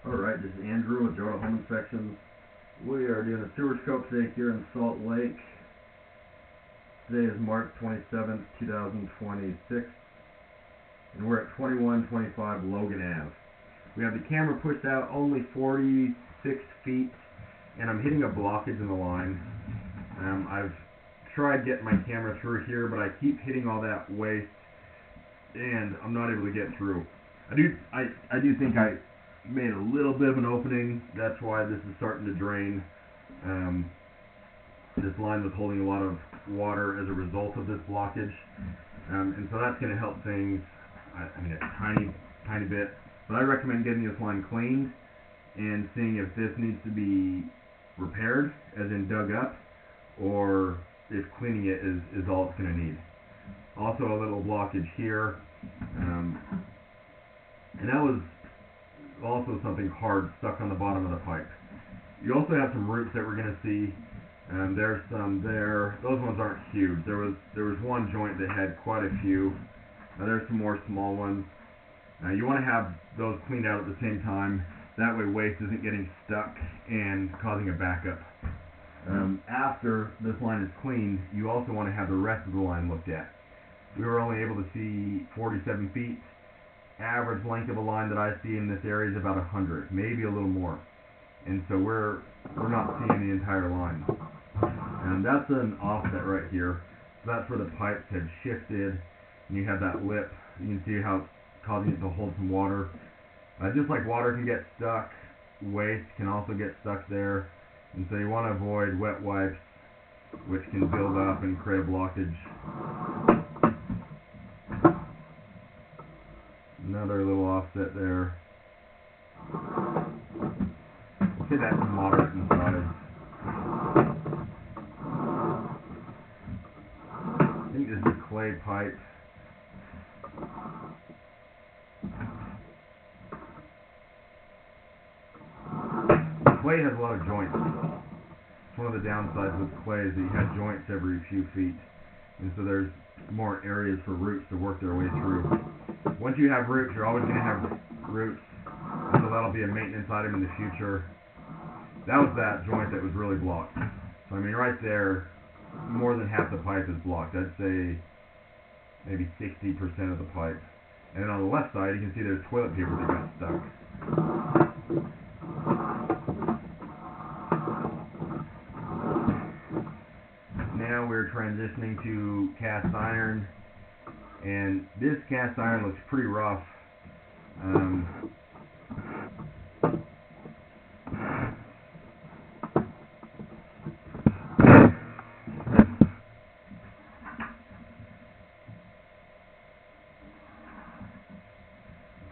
Alright, this is Andrew with Joe Home Inspections. We are doing a sewer scope today here in Salt Lake. Today is March 27th, 2026, and we're at 2125 Logan Ave. We have the camera pushed out only 46 feet, and I'm hitting a blockage in the line. I've tried getting my camera through here, but I keep hitting all that waste, and I'm not able to get through. I do think I made a little bit of an opening. That's why this is starting to drain. This line was holding a lot of water as a result of this blockage, and so that's going to help things. I mean, a tiny bit, but I recommend getting this line cleaned and seeing if this needs to be repaired, as in dug up, or if cleaning it is all it's going to need. Also, a little blockage here, and that was also something hard stuck on the bottom of the pipe. You also have some roots that we're going to see. There's some there. Those ones aren't huge. There was one joint that had quite a few. There's some more small ones. You want to have those cleaned out at the same time. That way waste isn't getting stuck and causing a backup. After this line is cleaned, you also want to have the rest of the line looked at. We were only able to see 47 feet. Average length of a line that I see in this area is about 100, maybe a little more. And so we're not seeing the entire line. And that's an offset right here. So that's where the pipes had shifted, and you have that lip. You can see how it's causing it to hold some water. Just like water can get stuck, waste can also get stuck there. And so you want to avoid wet wipes, which can build up and create a blockage. Another little offset there. Okay, that's moderate in size. I think this is a clay pipe. Clay has a lot of joints. It's one of the downsides with clay is that you have joints every few feet, and so there's more areas for roots to work their way through. Once you have roots, you're always going to have roots, and so that'll be a maintenance item in the future. That was that joint that was really blocked. So I mean, right there, more than half the pipe is blocked. I'd say maybe 60% of the pipe. And then on the left side, you can see there's toilet paper that got stuck. Now we're transitioning to cast iron, and this cast iron looks pretty rough.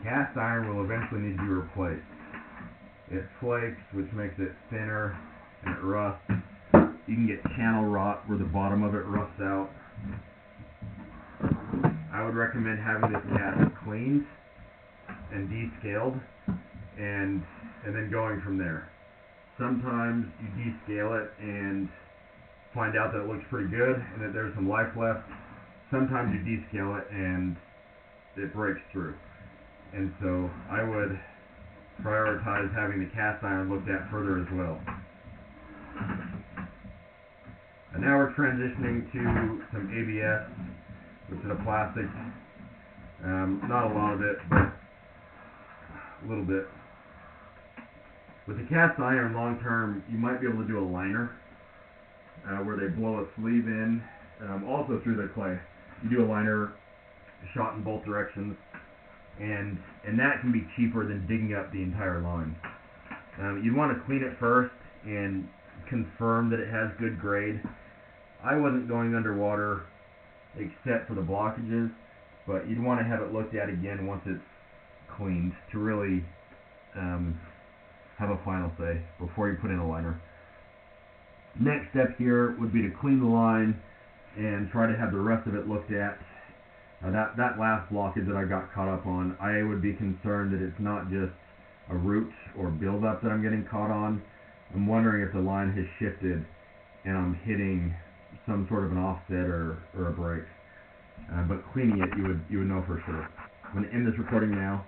Cast iron will eventually need to be replaced. It flakes, which makes it thinner, and it rusts. You can get channel rot where the bottom of it rusts out. I would recommend having this cast cleaned and descaled, and then going from there. Sometimes you descale it and find out that it looks pretty good and that there's some life left. Sometimes you descale it and it breaks through. And so I would prioritize having the cast iron looked at further as well. And now we're transitioning to some ABS, which is a plastic. Not a lot of it, but a little bit. With the cast iron, long term, you might be able to do a liner where they blow a sleeve in, also through the clay. You do a liner shot in both directions, and that can be cheaper than digging up the entire line. You want to clean it first and confirm that it has good grade. I wasn't going underwater except for the blockages, but you'd want to have it looked at again once it's cleaned to really have a final say before you put in a liner. Next step here would be to clean the line and try to have the rest of it looked at. That last blockage that I got caught up on, I would be concerned that it's not just a root or buildup that I'm getting caught on. I'm wondering if the line has shifted and I'm hitting some sort of an offset or a break. But cleaning it, you would know for sure. I'm going to end this recording now.